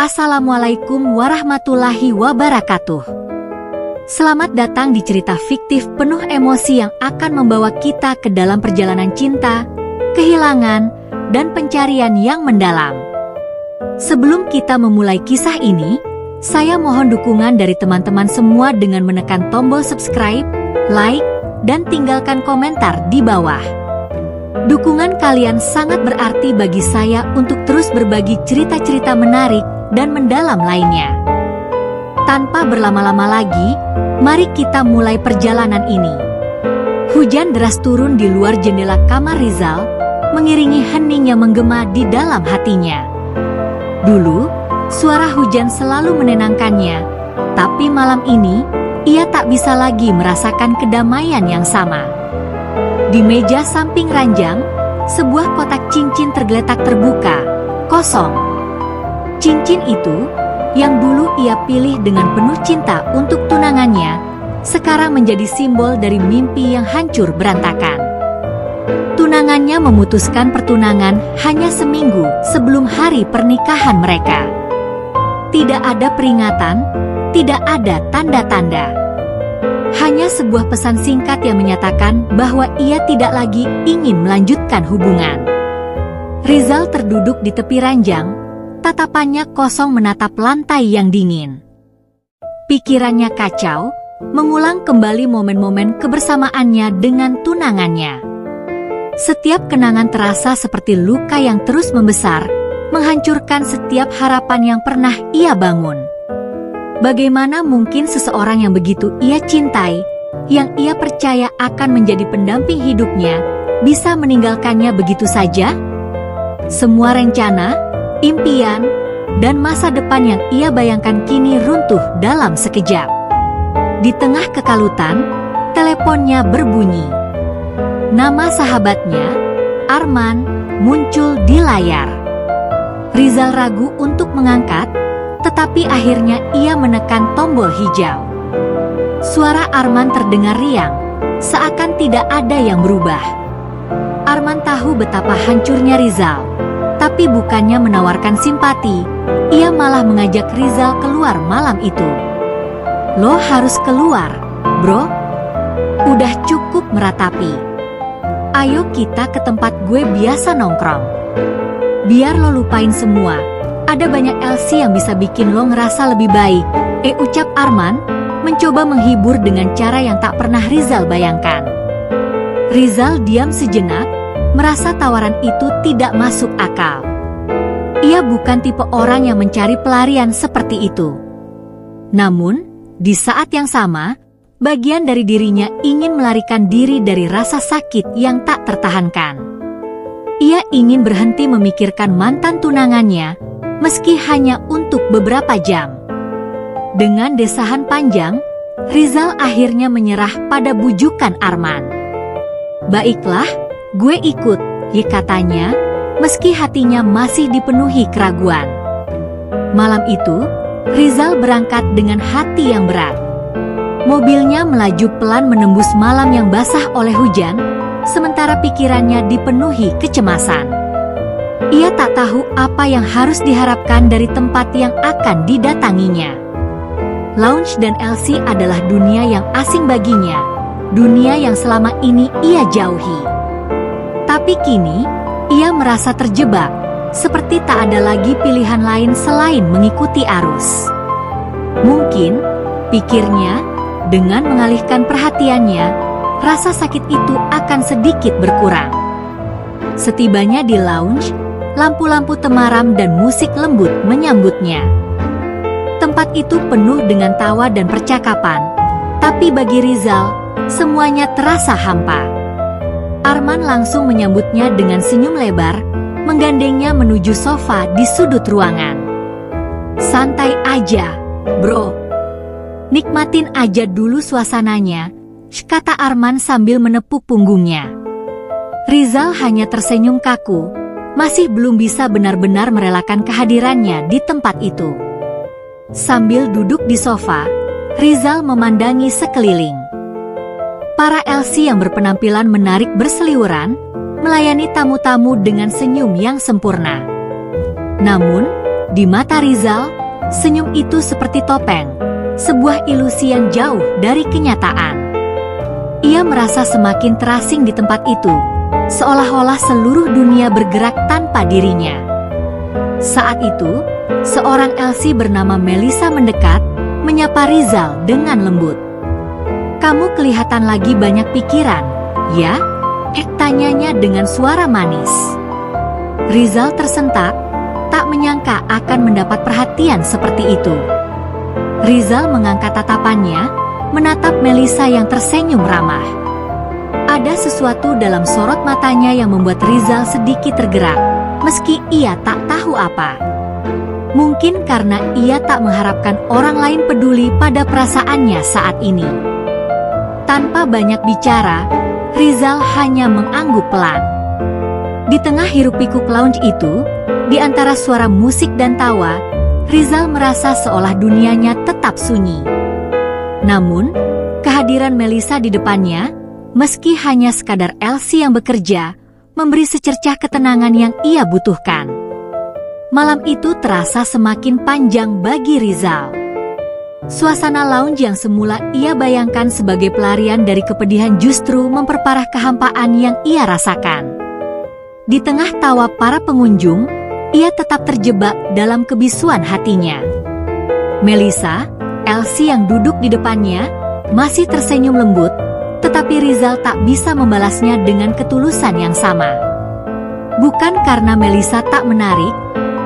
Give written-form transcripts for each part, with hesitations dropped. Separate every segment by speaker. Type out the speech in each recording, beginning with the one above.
Speaker 1: Assalamualaikum warahmatullahi wabarakatuh. Selamat datang di cerita fiktif penuh emosi yang akan membawa kita ke dalam perjalanan cinta, kehilangan, dan pencarian yang mendalam. Sebelum kita memulai kisah ini, saya mohon dukungan dari teman-teman semua dengan menekan tombol subscribe, like, dan tinggalkan komentar di bawah. Dukungan kalian sangat berarti bagi saya untuk terus berbagi cerita-cerita menarik dan mendalam lainnya. Tanpa berlama-lama lagi, mari kita mulai perjalanan ini. Hujan deras turun di luar jendela kamar Rizal, mengiringi hening yang menggema di dalam hatinya. Dulu, suara hujan selalu menenangkannya, tapi malam ini, ia tak bisa lagi merasakan kedamaian yang sama. Di meja samping ranjang, sebuah kotak cincin tergeletak terbuka, kosong. Cincin itu, yang dulu ia pilih dengan penuh cinta untuk tunangannya, sekarang menjadi simbol dari mimpi yang hancur berantakan. Tunangannya memutuskan pertunangan hanya seminggu sebelum hari pernikahan mereka. Tidak ada peringatan, tidak ada tanda-tanda. Hanya sebuah pesan singkat yang menyatakan bahwa ia tidak lagi ingin melanjutkan hubungan. Rizal terduduk di tepi ranjang, tatapannya kosong menatap lantai yang dingin. Pikirannya kacau, mengulang kembali momen-momen kebersamaannya dengan tunangannya. Setiap kenangan terasa seperti luka yang terus membesar, menghancurkan setiap harapan yang pernah ia bangun. Bagaimana mungkin seseorang yang begitu ia cintai, yang ia percaya akan menjadi pendamping hidupnya, bisa meninggalkannya begitu saja? Semua rencana, impian, dan masa depan yang ia bayangkan kini runtuh dalam sekejap. Di tengah kekalutan, teleponnya berbunyi. Nama sahabatnya, Arman, muncul di layar. Rizal ragu untuk mengangkat, tetapi akhirnya ia menekan tombol hijau. Suara Arman terdengar riang, seakan tidak ada yang berubah. Arman tahu betapa hancurnya Rizal. Tapi bukannya menawarkan simpati, ia malah mengajak Rizal keluar malam itu. Lo harus keluar, bro. Udah cukup meratapi. Ayo kita ke tempat gue biasa nongkrong. Biar lo lupain semua. Ada banyak LC yang bisa bikin lo ngerasa lebih baik. Ucap Arman, mencoba menghibur dengan cara yang tak pernah Rizal bayangkan. Rizal diam sejenak, merasa tawaran itu tidak masuk akal. Ia bukan tipe orang yang mencari pelarian seperti itu. Namun, di saat yang sama, bagian dari dirinya ingin melarikan diri dari rasa sakit yang tak tertahankan. Ia ingin berhenti memikirkan mantan tunangannya, meski hanya untuk beberapa jam. Dengan desahan panjang, Rizal akhirnya menyerah pada bujukan Arman. Baiklah, gue ikut, katanya, meski hatinya masih dipenuhi keraguan. Malam itu, Rizal berangkat dengan hati yang berat. Mobilnya melaju pelan menembus malam yang basah oleh hujan, sementara pikirannya dipenuhi kecemasan. Ia tak tahu apa yang harus diharapkan dari tempat yang akan didatanginya. Lounge dan LC adalah dunia yang asing baginya, dunia yang selama ini ia jauhi. Tapi kini, ia merasa terjebak, seperti tak ada lagi pilihan lain selain mengikuti arus. Mungkin, pikirnya, dengan mengalihkan perhatiannya, rasa sakit itu akan sedikit berkurang. Setibanya di lounge, lampu-lampu temaram dan musik lembut menyambutnya. Tempat itu penuh dengan tawa dan percakapan, tapi bagi Rizal, semuanya terasa hampa. Arman langsung menyambutnya dengan senyum lebar, menggandengnya menuju sofa di sudut ruangan. Santai aja, bro. Nikmatin aja dulu suasananya, kata Arman sambil menepuk punggungnya. Rizal hanya tersenyum kaku, masih belum bisa benar-benar merelakan kehadirannya di tempat itu. Sambil duduk di sofa, Rizal memandangi sekeliling. Para LC yang berpenampilan menarik berseliweran, melayani tamu-tamu dengan senyum yang sempurna. Namun, Di mata Rizal, senyum itu seperti topeng, sebuah ilusi yang jauh dari kenyataan. Ia merasa semakin terasing di tempat itu, seolah-olah seluruh dunia bergerak tanpa dirinya. Saat itu, seorang Elsie bernama Melissa mendekat, menyapa Rizal dengan lembut. "Kamu kelihatan lagi banyak pikiran, ya?" Tanyanya dengan suara manis. Rizal tersentak, tak menyangka akan mendapat perhatian seperti itu. Rizal mengangkat tatapannya, menatap Melissa yang tersenyum ramah. Ada sesuatu dalam sorot matanya yang membuat Rizal sedikit tergerak, meski ia tak tahu apa. Mungkin karena ia tak mengharapkan orang lain peduli pada perasaannya saat ini. Tanpa banyak bicara, Rizal hanya mengangguk pelan. Di tengah hiruk-pikuk lounge itu, di antara suara musik dan tawa, Rizal merasa seolah dunianya tetap sunyi. Namun, kehadiran Melissa di depannya, meski hanya sekadar Elsie yang bekerja, memberi secercah ketenangan yang ia butuhkan. Malam itu terasa semakin panjang bagi Rizal. Suasana lounge yang semula ia bayangkan sebagai pelarian dari kepedihan justru memperparah kehampaan yang ia rasakan. Di tengah tawa para pengunjung, ia tetap terjebak dalam kebisuan hatinya. Melissa, Elsie yang duduk di depannya, masih tersenyum lembut, tetapi Rizal tak bisa membalasnya dengan ketulusan yang sama. Bukan karena Melissa tak menarik,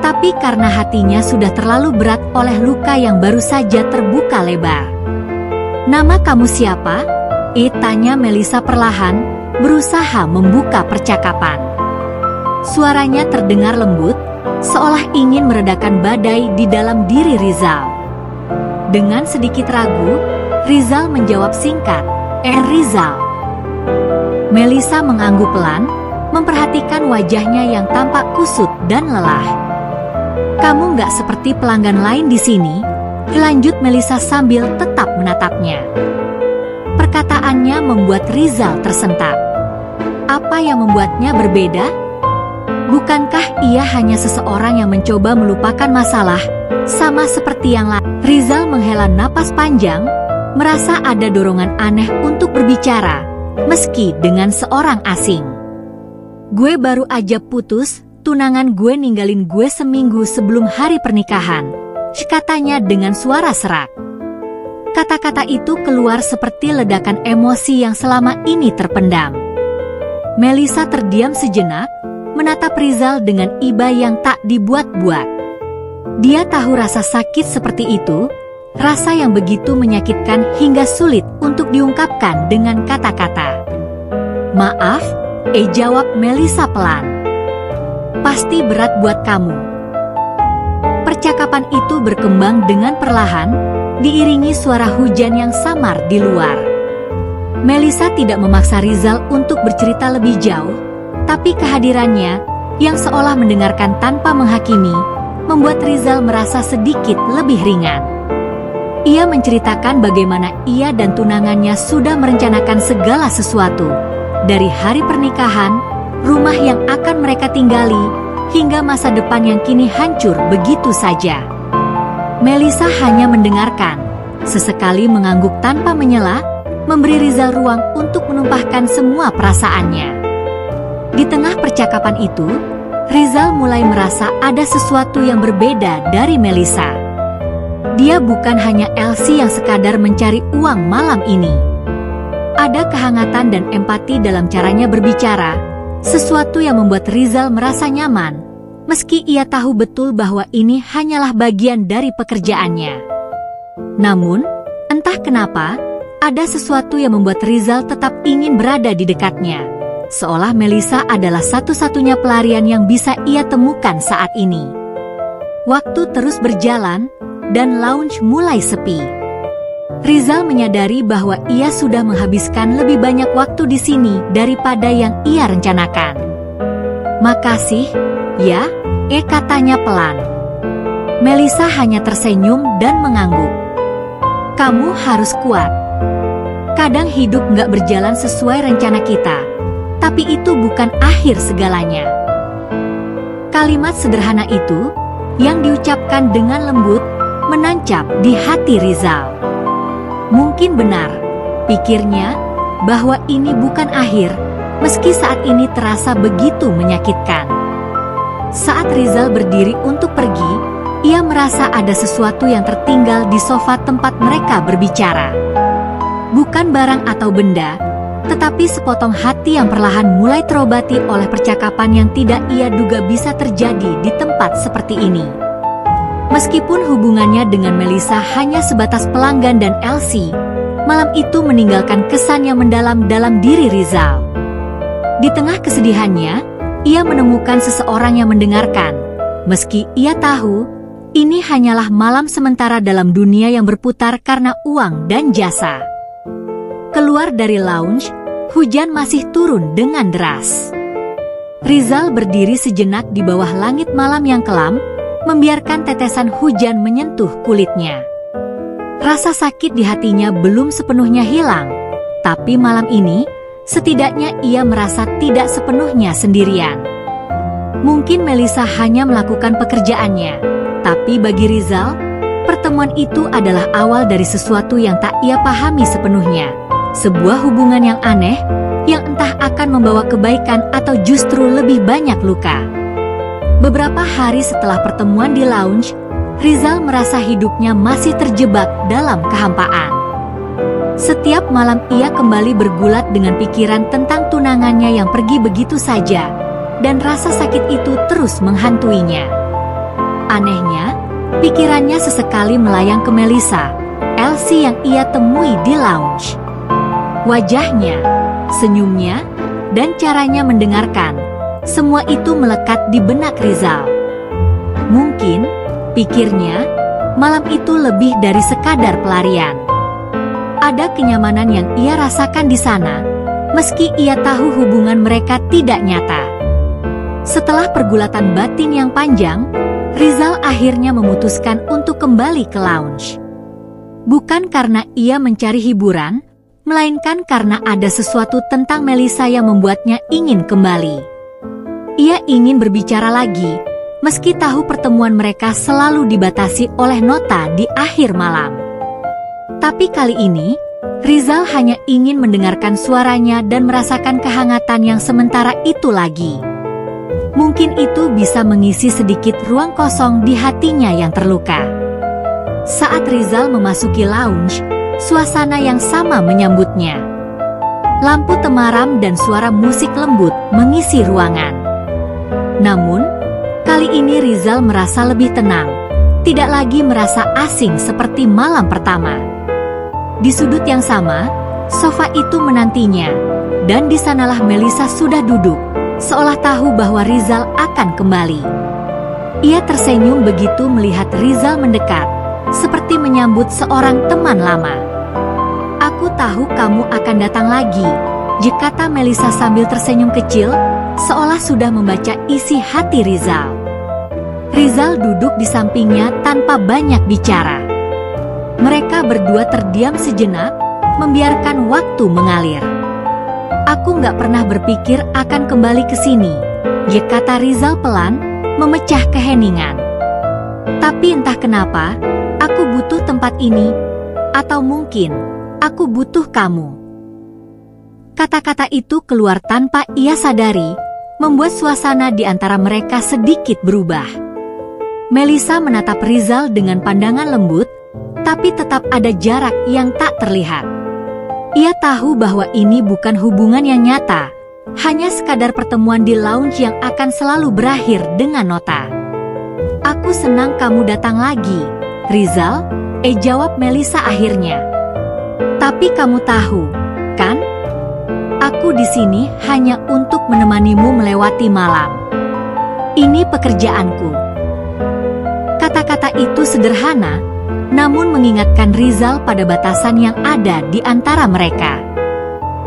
Speaker 1: tapi karena hatinya sudah terlalu berat oleh luka yang baru saja terbuka lebar. "Nama kamu siapa?" tanya Melissa perlahan, berusaha membuka percakapan. Suaranya terdengar lembut, seolah ingin meredakan badai di dalam diri Rizal. Dengan sedikit ragu, Rizal menjawab singkat, Rizal." Melissa mengangguk pelan, memperhatikan wajahnya yang tampak kusut dan lelah. "Kamu nggak seperti pelanggan lain di sini," lanjut Melissa sambil tetap menatapnya. Perkataannya membuat Rizal tersentak. Apa yang membuatnya berbeda? Bukankah ia hanya seseorang yang mencoba melupakan masalah, sama seperti yang lain? Rizal menghela napas panjang, merasa ada dorongan aneh untuk berbicara, meski dengan seorang asing. "Gue baru aja putus, tunangan gue ninggalin gue seminggu sebelum hari pernikahan," katanya dengan suara serak. Kata-kata itu keluar seperti ledakan emosi yang selama ini terpendam. Melissa terdiam sejenak, menatap Rizal dengan iba yang tak dibuat-buat. Dia tahu rasa sakit seperti itu, rasa yang begitu menyakitkan hingga sulit untuk diungkapkan dengan kata-kata. "Maaf," jawab Melissa pelan. "Pasti berat buat kamu." Percakapan itu berkembang dengan perlahan, diiringi suara hujan yang samar di luar. Melissa tidak memaksa Rizal untuk bercerita lebih jauh, tapi kehadirannya, yang seolah mendengarkan tanpa menghakimi, membuat Rizal merasa sedikit lebih ringan. Ia menceritakan bagaimana ia dan tunangannya sudah merencanakan segala sesuatu, dari hari pernikahan, rumah yang akan mereka tinggali, hingga masa depan yang kini hancur begitu saja. Melissa hanya mendengarkan, sesekali mengangguk tanpa menyela, memberi Rizal ruang untuk menumpahkan semua perasaannya. Di tengah percakapan itu, Rizal mulai merasa ada sesuatu yang berbeda dari Melissa. Dia bukan hanya Elsie yang sekadar mencari uang malam ini. Ada kehangatan dan empati dalam caranya berbicara, sesuatu yang membuat Rizal merasa nyaman, meski ia tahu betul bahwa ini hanyalah bagian dari pekerjaannya. Namun, entah kenapa, ada sesuatu yang membuat Rizal tetap ingin berada di dekatnya. Seolah Melissa adalah satu-satunya pelarian yang bisa ia temukan saat ini. Waktu terus berjalan, dan lounge mulai sepi. Rizal menyadari bahwa ia sudah menghabiskan lebih banyak waktu di sini daripada yang ia rencanakan. "Makasih, ya," katanya pelan. Melissa hanya tersenyum dan mengangguk. "Kamu harus kuat. Kadang hidup nggak berjalan sesuai rencana kita, tapi itu bukan akhir segalanya." Kalimat sederhana itu, yang diucapkan dengan lembut menancap di hati Rizal. Mungkin benar, pikirnya, bahwa ini bukan akhir, meski saat ini terasa begitu menyakitkan. Saat Rizal berdiri untuk pergi, ia merasa ada sesuatu yang tertinggal di sofa tempat mereka berbicara. Bukan barang atau benda, tetapi sepotong hati yang perlahan mulai terobati oleh percakapan yang tidak ia duga bisa terjadi di tempat seperti ini. Meskipun hubungannya dengan Melissa hanya sebatas pelanggan dan Elsie, malam itu meninggalkan kesan yang mendalam dalam diri Rizal. Di tengah kesedihannya, ia menemukan seseorang yang mendengarkan, meski ia tahu ini hanyalah malam sementara dalam dunia yang berputar karena uang dan jasa. Keluar dari lounge, hujan masih turun dengan deras. Rizal berdiri sejenak di bawah langit malam yang kelam, membiarkan tetesan hujan menyentuh kulitnya. Rasa sakit di hatinya belum sepenuhnya hilang, tapi malam ini, setidaknya ia merasa tidak sepenuhnya sendirian. Mungkin Melissa hanya melakukan pekerjaannya, tapi bagi Rizal, pertemuan itu adalah awal dari sesuatu yang tak ia pahami sepenuhnya. Sebuah hubungan yang aneh, yang entah akan membawa kebaikan atau justru lebih banyak luka. Beberapa hari setelah pertemuan di lounge, Rizal merasa hidupnya masih terjebak dalam kehampaan. Setiap malam ia kembali bergulat dengan pikiran tentang tunangannya yang pergi begitu saja, dan rasa sakit itu terus menghantuinya. Anehnya, pikirannya sesekali melayang ke Melissa, Elsie yang ia temui di lounge. Wajahnya, senyumnya, dan caranya mendengarkan, semua itu melekat di benak Rizal. Mungkin, pikirnya, malam itu lebih dari sekadar pelarian. Ada kenyamanan yang ia rasakan di sana, meski ia tahu hubungan mereka tidak nyata. Setelah pergulatan batin yang panjang, Rizal akhirnya memutuskan untuk kembali ke lounge. Bukan karena ia mencari hiburan, melainkan karena ada sesuatu tentang Melissa yang membuatnya ingin kembali. Ia ingin berbicara lagi, meski tahu pertemuan mereka selalu dibatasi oleh nota di akhir malam. Tapi kali ini, Rizal hanya ingin mendengarkan suaranya dan merasakan kehangatan yang sementara itu lagi. Mungkin itu bisa mengisi sedikit ruang kosong di hatinya yang terluka. Saat Rizal memasuki lounge, suasana yang sama menyambutnya. Lampu temaram dan suara musik lembut mengisi ruangan. Namun, kali ini Rizal merasa lebih tenang, tidak lagi merasa asing seperti malam pertama. Di sudut yang sama, sofa itu menantinya, dan di sanalah Melissa sudah duduk, seolah tahu bahwa Rizal akan kembali. Ia tersenyum begitu melihat Rizal mendekat, seperti menyambut seorang teman lama. "Aku tahu kamu akan datang lagi," kata Melissa sambil tersenyum kecil, seolah sudah membaca isi hati Rizal. Rizal duduk di sampingnya tanpa banyak bicara. Mereka berdua terdiam sejenak, membiarkan waktu mengalir. "Aku nggak pernah berpikir akan kembali ke sini," kata Rizal pelan, memecah keheningan. "Tapi entah kenapa, aku butuh tempat ini, atau mungkin aku butuh kamu." Kata-kata itu keluar tanpa ia sadari, membuat suasana di antara mereka sedikit berubah. Melissa menatap Rizal dengan pandangan lembut, tapi tetap ada jarak yang tak terlihat. Ia tahu bahwa ini bukan hubungan yang nyata, hanya sekadar pertemuan di lounge yang akan selalu berakhir dengan nota. "Aku senang kamu datang lagi, Rizal," jawab Melissa akhirnya. "Tapi kamu tahu, kan? Aku di sini hanya untuk menemanimu melewati malam. Ini pekerjaanku." Kata-kata itu sederhana, namun mengingatkan Rizal pada batasan yang ada di antara mereka.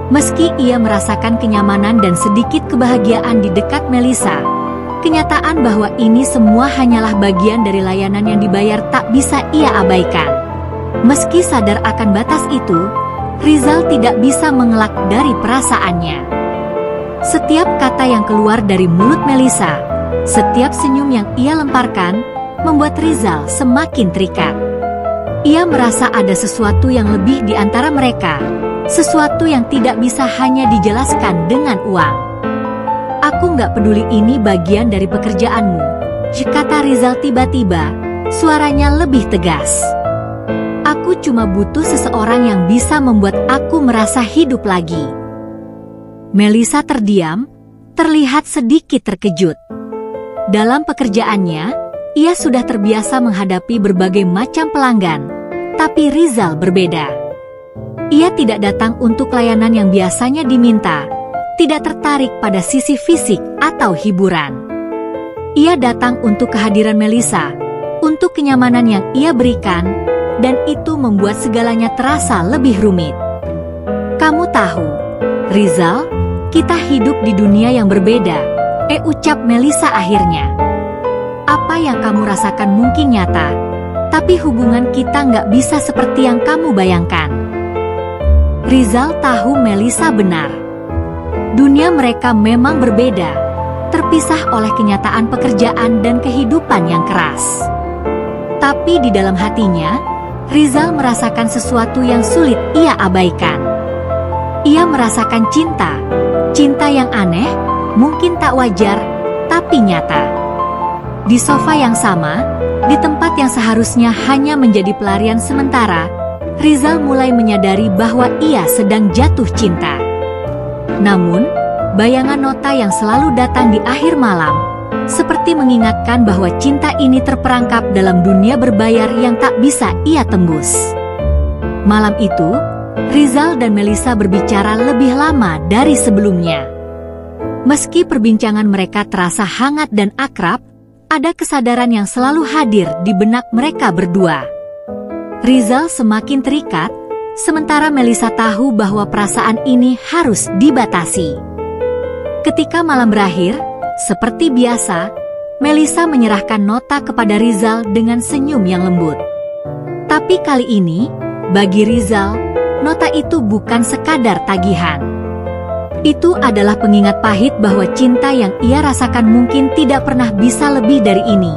Speaker 1: Meski ia merasakan kenyamanan dan sedikit kebahagiaan di dekat Melissa, kenyataan bahwa ini semua hanyalah bagian dari layanan yang dibayar tak bisa ia abaikan. Meski sadar akan batas itu, Rizal tidak bisa mengelak dari perasaannya. Setiap kata yang keluar dari mulut Melissa, setiap senyum yang ia lemparkan, membuat Rizal semakin terikat. Ia merasa ada sesuatu yang lebih di antara mereka, sesuatu yang tidak bisa hanya dijelaskan dengan uang. "Aku nggak peduli ini bagian dari pekerjaanmu," kata Rizal tiba-tiba, suaranya lebih tegas. "Aku cuma butuh seseorang yang bisa membuat aku merasa hidup lagi." Melisa terdiam, terlihat sedikit terkejut. Dalam pekerjaannya, ia sudah terbiasa menghadapi berbagai macam pelanggan, tapi Rizal berbeda. Ia tidak datang untuk layanan yang biasanya diminta, tidak tertarik pada sisi fisik atau hiburan. Ia datang untuk kehadiran Melisa, untuk kenyamanan yang ia berikan, dan itu membuat segalanya terasa lebih rumit. "Kamu tahu, Rizal, kita hidup di dunia yang berbeda," ucap Melisa akhirnya. "Apa yang kamu rasakan mungkin nyata, tapi hubungan kita nggak bisa seperti yang kamu bayangkan." Rizal tahu Melisa benar. Dunia mereka memang berbeda, terpisah oleh kenyataan pekerjaan dan kehidupan yang keras. Tapi di dalam hatinya, Rizal merasakan sesuatu yang sulit ia abaikan. Ia merasakan cinta, cinta yang aneh, mungkin tak wajar, tapi nyata. Di sofa yang sama, di tempat yang seharusnya hanya menjadi pelarian sementara, Rizal mulai menyadari bahwa ia sedang jatuh cinta. Namun, bayangan nota yang selalu datang di akhir malam, seperti mengingatkan bahwa cinta ini terperangkap dalam dunia berbayar yang tak bisa ia tembus. Malam itu, Rizal dan Melisa berbicara lebih lama dari sebelumnya. Meski perbincangan mereka terasa hangat dan akrab, ada kesadaran yang selalu hadir di benak mereka berdua. Rizal semakin terikat, sementara Melisa tahu bahwa perasaan ini harus dibatasi. Ketika malam berakhir, seperti biasa, Melisa menyerahkan nota kepada Rizal dengan senyum yang lembut. Tapi kali ini, bagi Rizal, nota itu bukan sekadar tagihan. Itu adalah pengingat pahit bahwa cinta yang ia rasakan mungkin tidak pernah bisa lebih dari ini.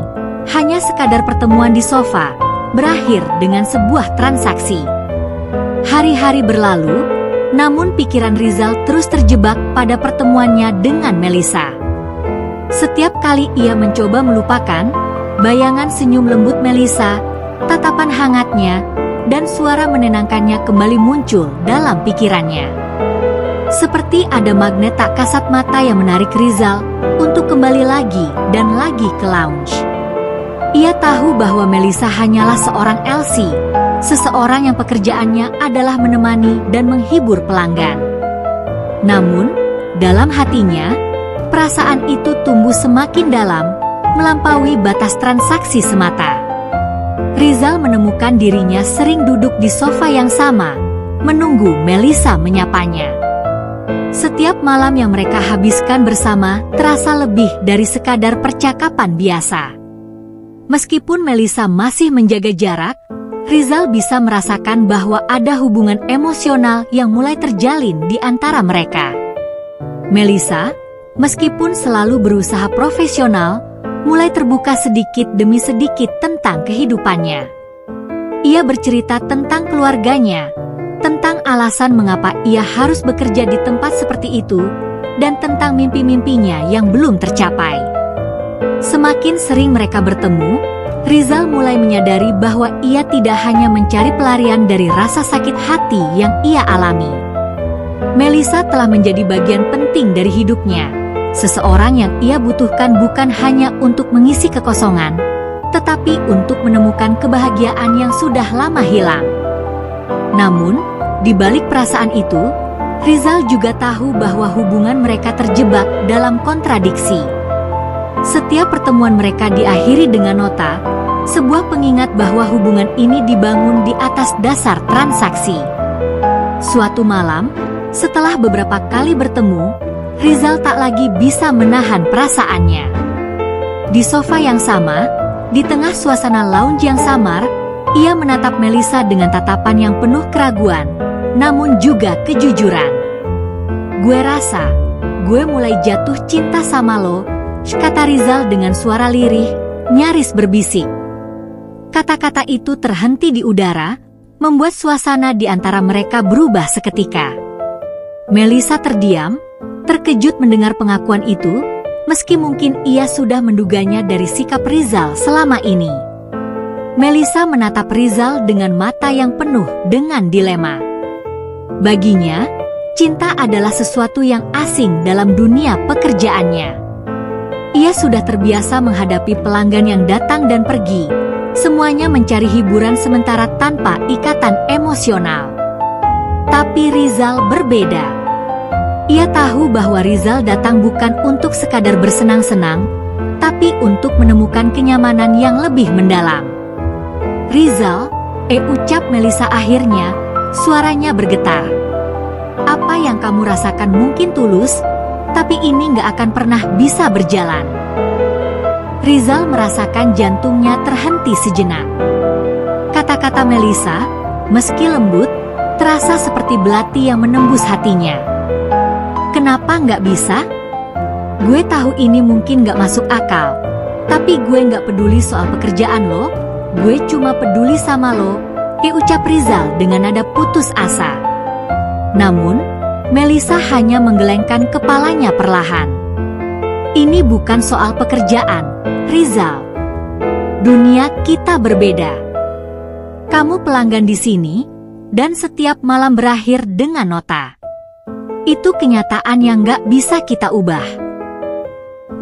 Speaker 1: Hanya sekadar pertemuan di sofa, berakhir dengan sebuah transaksi. Hari-hari berlalu, namun pikiran Rizal terus terjebak pada pertemuannya dengan Melisa. Setiap kali ia mencoba melupakan, bayangan senyum lembut Melisa, tatapan hangatnya, dan suara menenangkannya kembali muncul dalam pikirannya. Seperti ada magnet tak kasat mata yang menarik Rizal untuk kembali lagi dan lagi ke lounge. Ia tahu bahwa Melisa hanyalah seorang LC, seseorang yang pekerjaannya adalah menemani dan menghibur pelanggan. Namun, dalam hatinya, perasaan itu tumbuh semakin dalam, melampaui batas transaksi semata. Rizal menemukan dirinya sering duduk di sofa yang sama, menunggu Melisa menyapanya. Setiap malam yang mereka habiskan bersama terasa lebih dari sekadar percakapan biasa. Meskipun Melisa masih menjaga jarak, Rizal bisa merasakan bahwa ada hubungan emosional yang mulai terjalin di antara mereka. Melisa, meskipun selalu berusaha profesional, mulai terbuka sedikit demi sedikit tentang kehidupannya. Ia bercerita tentang keluarganya, tentang alasan mengapa ia harus bekerja di tempat seperti itu, dan tentang mimpi-mimpinya yang belum tercapai. Semakin sering mereka bertemu, Rizal mulai menyadari bahwa ia tidak hanya mencari pelarian dari rasa sakit hati yang ia alami. Melisa telah menjadi bagian penting dari hidupnya, seseorang yang ia butuhkan bukan hanya untuk mengisi kekosongan, tetapi untuk menemukan kebahagiaan yang sudah lama hilang. Namun, di balik perasaan itu, Rizal juga tahu bahwa hubungan mereka terjebak dalam kontradiksi. Setiap pertemuan mereka diakhiri dengan nota, sebuah pengingat bahwa hubungan ini dibangun di atas dasar transaksi. Suatu malam, setelah beberapa kali bertemu, Rizal tak lagi bisa menahan perasaannya. Di sofa yang sama, di tengah suasana lounge yang samar, ia menatap Melisa dengan tatapan yang penuh keraguan, namun juga kejujuran. "Gue rasa, gue mulai jatuh cinta sama lo," kata Rizal dengan suara lirih, nyaris berbisik. Kata-kata itu terhenti di udara, membuat suasana di antara mereka berubah seketika. Melissa terdiam, terkejut mendengar pengakuan itu, meski mungkin ia sudah menduganya dari sikap Rizal selama ini. Melissa menatap Rizal dengan mata yang penuh dengan dilema. Baginya, cinta adalah sesuatu yang asing dalam dunia pekerjaannya. Ia sudah terbiasa menghadapi pelanggan yang datang dan pergi, semuanya mencari hiburan sementara tanpa ikatan emosional. Tapi Rizal berbeda. Ia tahu bahwa Rizal datang bukan untuk sekadar bersenang-senang, tapi untuk menemukan kenyamanan yang lebih mendalam. Rizal, ucap Melissa akhirnya, suaranya bergetar. Apa yang kamu rasakan mungkin tulus, tapi ini nggak akan pernah bisa berjalan. Rizal merasakan jantungnya terhenti sejenak. Kata-kata Melissa, meski lembut, terasa seperti belati yang menembus hatinya. Kenapa nggak bisa? Gue tahu ini mungkin nggak masuk akal, tapi gue nggak peduli soal pekerjaan lo, gue cuma peduli sama lo, ucap Rizal dengan nada putus asa. Namun, Melissa hanya menggelengkan kepalanya perlahan. Ini bukan soal pekerjaan, Rizal. Dunia kita berbeda. Kamu pelanggan di sini, dan setiap malam berakhir dengan nota. Itu kenyataan yang gak bisa kita ubah.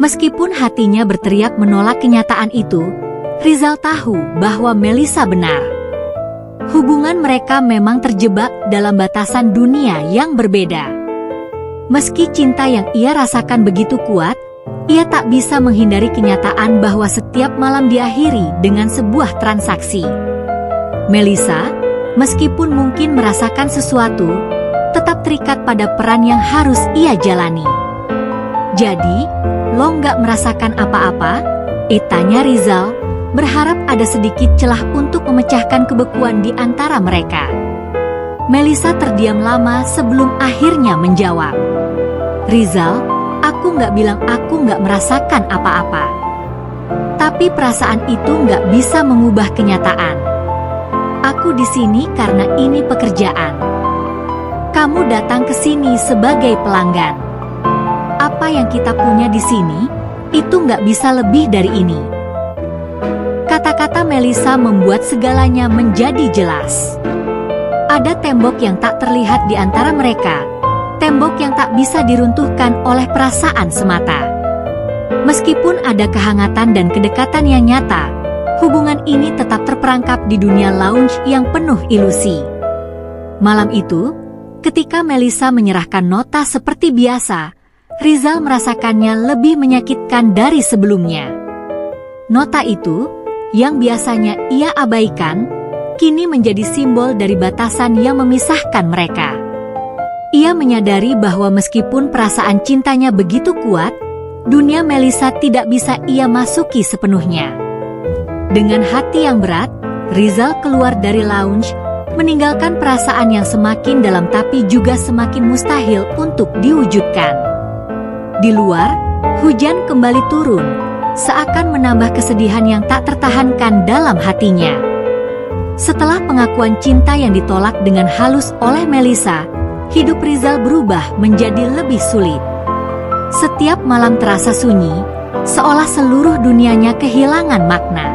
Speaker 1: Meskipun hatinya berteriak menolak kenyataan itu, Rizal tahu bahwa Melissa benar. Hubungan mereka memang terjebak dalam batasan dunia yang berbeda. Meski cinta yang ia rasakan begitu kuat, ia tak bisa menghindari kenyataan bahwa setiap malam diakhiri dengan sebuah transaksi. Melissa, meskipun mungkin merasakan sesuatu, tetap terikat pada peran yang harus ia jalani. Jadi, lo nggak merasakan apa-apa? Tanya Rizal, berharap ada sedikit celah untuk memecahkan kebekuan di antara mereka. Melissa terdiam lama sebelum akhirnya menjawab. Rizal, aku nggak bilang aku nggak merasakan apa-apa. Tapi perasaan itu nggak bisa mengubah kenyataan. Aku di sini karena ini pekerjaan. Kamu datang ke sini sebagai pelanggan. Apa yang kita punya di sini, itu nggak bisa lebih dari ini. Kata-kata Melissa membuat segalanya menjadi jelas. Ada tembok yang tak terlihat di antara mereka, tembok yang tak bisa diruntuhkan oleh perasaan semata. Meskipun ada kehangatan dan kedekatan yang nyata, hubungan ini tetap terperangkap di dunia lounge yang penuh ilusi. Malam itu, ketika Melissa menyerahkan nota seperti biasa, Rizal merasakannya lebih menyakitkan dari sebelumnya. Nota itu, yang biasanya ia abaikan, kini menjadi simbol dari batasan yang memisahkan mereka. Ia menyadari bahwa meskipun perasaan cintanya begitu kuat, dunia Melissa tidak bisa ia masuki sepenuhnya. Dengan hati yang berat, Rizal keluar dari lounge, meninggalkan perasaan yang semakin dalam tapi juga semakin mustahil untuk diwujudkan. Di luar, hujan kembali turun, seakan menambah kesedihan yang tak tertahankan dalam hatinya. Setelah pengakuan cinta yang ditolak dengan halus oleh Melissa, hidup Rizal berubah menjadi lebih sulit. Setiap malam terasa sunyi, seolah seluruh dunianya kehilangan makna.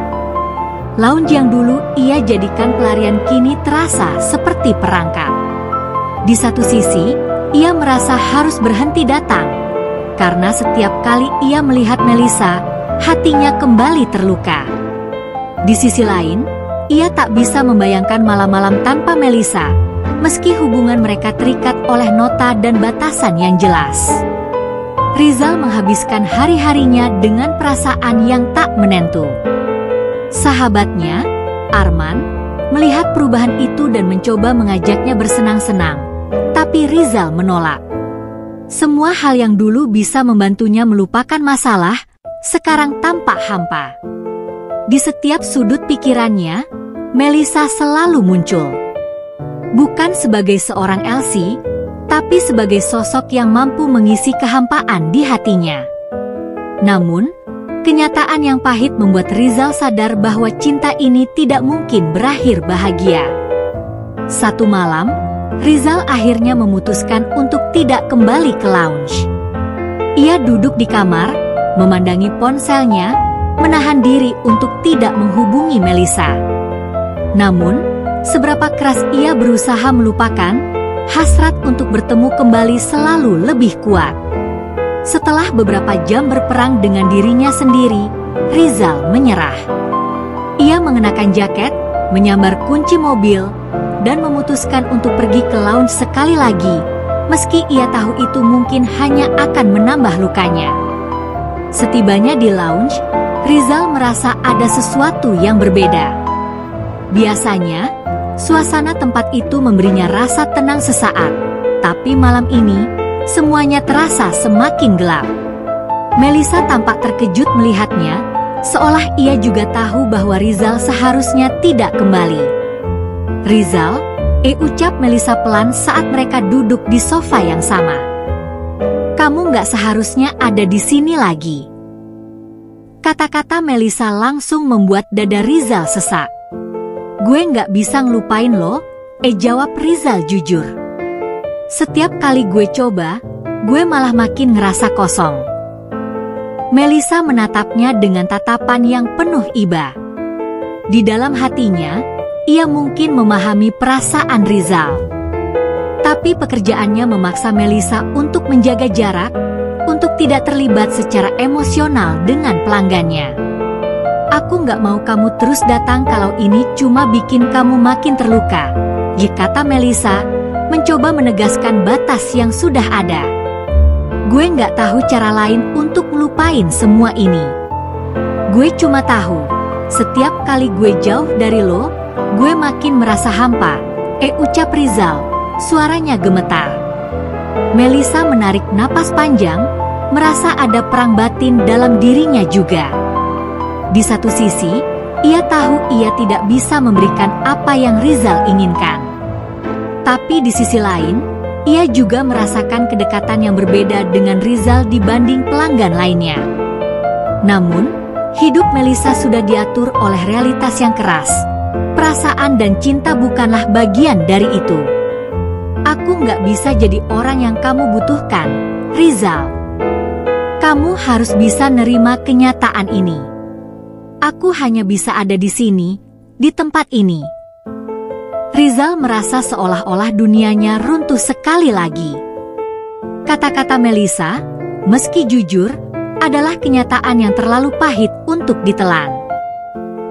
Speaker 1: Lounge yang dulu ia jadikan pelarian kini terasa seperti perangkap. Di satu sisi, ia merasa harus berhenti datang, karena setiap kali ia melihat Melissa, hatinya kembali terluka. Di sisi lain, ia tak bisa membayangkan malam-malam tanpa Melissa, meski hubungan mereka terikat oleh nota dan batasan yang jelas. Rizal menghabiskan hari-harinya dengan perasaan yang tak menentu. Sahabatnya, Arman, melihat perubahan itu dan mencoba mengajaknya bersenang-senang, tapi Rizal menolak. Semua hal yang dulu bisa membantunya melupakan masalah, sekarang tampak hampa. Di setiap sudut pikirannya, Melissa selalu muncul. Bukan sebagai seorang Elsie, tapi sebagai sosok yang mampu mengisi kehampaan di hatinya. Namun, Kenyataan yang pahit membuat Rizal sadar bahwa cinta ini tidak mungkin berakhir bahagia. Satu malam, Rizal akhirnya memutuskan untuk tidak kembali ke lounge. Ia duduk di kamar, memandangi ponselnya, menahan diri untuk tidak menghubungi Melisa. Namun, seberapa keras ia berusaha melupakan, hasrat untuk bertemu kembali selalu lebih kuat. Setelah beberapa jam berperang dengan dirinya sendiri, Rizal menyerah. Ia mengenakan jaket, menyambar kunci mobil, dan memutuskan untuk pergi ke lounge sekali lagi, meski ia tahu itu mungkin hanya akan menambah lukanya. Setibanya di lounge, Rizal merasa ada sesuatu yang berbeda. Biasanya, suasana tempat itu memberinya rasa tenang sesaat, tapi malam ini, semuanya terasa semakin gelap. Melisa tampak terkejut melihatnya, seolah ia juga tahu bahwa Rizal seharusnya tidak kembali. "Rizal," ucap Melisa pelan saat mereka duduk di sofa yang sama. "Kamu nggak seharusnya ada di sini lagi." Kata-kata Melisa langsung membuat dada Rizal sesak. "Gue nggak bisa ngelupain lo," jawab Rizal jujur. "Setiap kali gue coba, gue malah makin ngerasa kosong." Melisa menatapnya dengan tatapan yang penuh iba. Di dalam hatinya, ia mungkin memahami perasaan Rizal. Tapi pekerjaannya memaksa Melisa untuk menjaga jarak, untuk tidak terlibat secara emosional dengan pelanggannya. "Aku nggak mau kamu terus datang kalau ini cuma bikin kamu makin terluka," kata Melisa, mencoba menegaskan batas yang sudah ada. "Gue nggak tahu cara lain untuk melupain semua ini. Gue cuma tahu, setiap kali gue jauh dari lo, gue makin merasa hampa," ucap Rizal, suaranya gemetar. Melisa menarik napas panjang, merasa ada perang batin dalam dirinya juga. Di satu sisi, ia tahu ia tidak bisa memberikan apa yang Rizal inginkan. Tapi di sisi lain, ia juga merasakan kedekatan yang berbeda dengan Rizal dibanding pelanggan lainnya. Namun, hidup Melisa sudah diatur oleh realitas yang keras. Perasaan dan cinta bukanlah bagian dari itu. "Aku nggak bisa jadi orang yang kamu butuhkan, Rizal. Kamu harus bisa nerima kenyataan ini. Aku hanya bisa ada di sini, di tempat ini." Rizal merasa seolah-olah dunianya runtuh sekali lagi. Kata-kata Melisa, meski jujur, adalah kenyataan yang terlalu pahit untuk ditelan.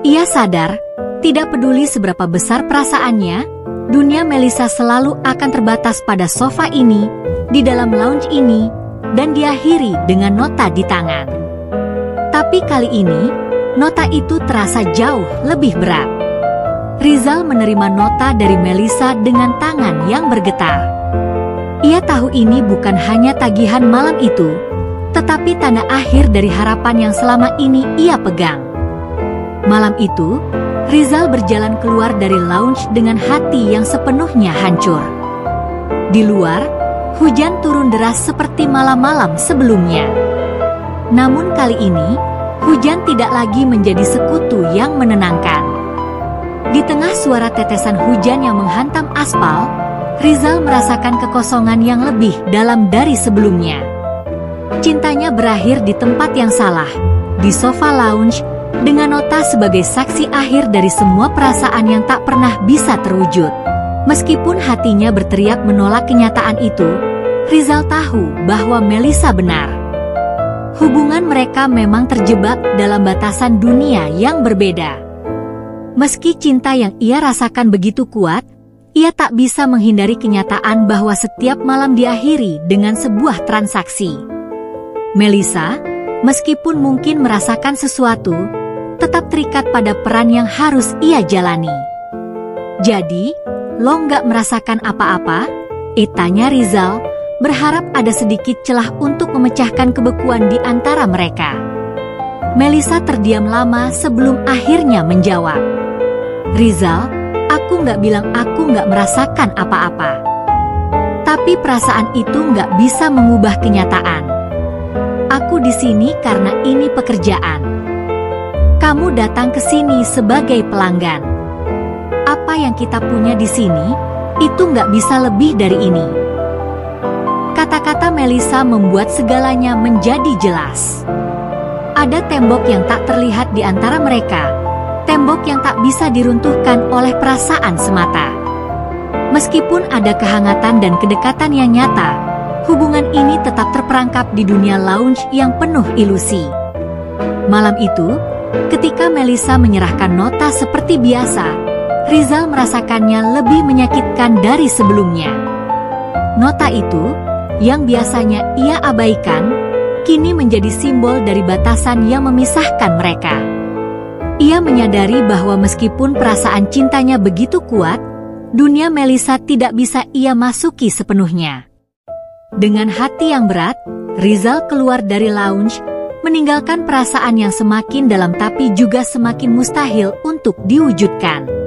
Speaker 1: Ia sadar, tidak peduli seberapa besar perasaannya, dunia Melisa selalu akan terbatas pada sofa ini, di dalam lounge ini, dan diakhiri dengan nota di tangan. Tapi kali ini, nota itu terasa jauh lebih berat. Rizal menerima nota dari Melisa dengan tangan yang bergetar. Ia tahu ini bukan hanya tagihan malam itu, tetapi tanda akhir dari harapan yang selama ini ia pegang. Malam itu, Rizal berjalan keluar dari lounge dengan hati yang sepenuhnya hancur. Di luar, hujan turun deras seperti malam-malam sebelumnya. Namun kali ini, hujan tidak lagi menjadi sekutu yang menenangkan. Di tengah suara tetesan hujan yang menghantam aspal, Rizal merasakan kekosongan yang lebih dalam dari sebelumnya. Cintanya berakhir di tempat yang salah, di sofa lounge, dengan nota sebagai saksi akhir dari semua perasaan yang tak pernah bisa terwujud. Meskipun hatinya berteriak menolak kenyataan itu, Rizal tahu bahwa Melisa benar. Hubungan mereka memang terjebak dalam batasan dunia yang berbeda. Meski cinta yang ia rasakan begitu kuat, ia tak bisa menghindari kenyataan bahwa setiap malam diakhiri dengan sebuah transaksi. Melisa, meskipun mungkin merasakan sesuatu, tetap terikat pada peran yang harus ia jalani. "Jadi, lo nggak merasakan apa-apa?" tanya Rizal, berharap ada sedikit celah untuk memecahkan kebekuan di antara mereka. Melisa terdiam lama sebelum akhirnya menjawab. "Rizal, aku nggak bilang aku nggak merasakan apa-apa. Tapi perasaan itu nggak bisa mengubah kenyataan. Aku di sini karena ini pekerjaan. Kamu datang ke sini sebagai pelanggan. Apa yang kita punya di sini, itu nggak bisa lebih dari ini. Kata-kata Melissa membuat segalanya menjadi jelas. Ada tembok yang tak terlihat di antara mereka, tembok yang tak bisa diruntuhkan oleh perasaan semata. Meskipun ada kehangatan dan kedekatan yang nyata, hubungan ini tetap terperangkap di dunia lounge yang penuh ilusi. Malam itu, ketika Melissa menyerahkan nota seperti biasa, Rizal merasakannya lebih menyakitkan dari sebelumnya. Nota itu, yang biasanya ia abaikan, kini menjadi simbol dari batasan yang memisahkan mereka. Ia menyadari bahwa meskipun perasaan cintanya begitu kuat, dunia Melissa tidak bisa ia masuki sepenuhnya. Dengan hati yang berat, Rizal keluar dari lounge, meninggalkan perasaan yang semakin dalam tapi juga semakin mustahil untuk diwujudkan.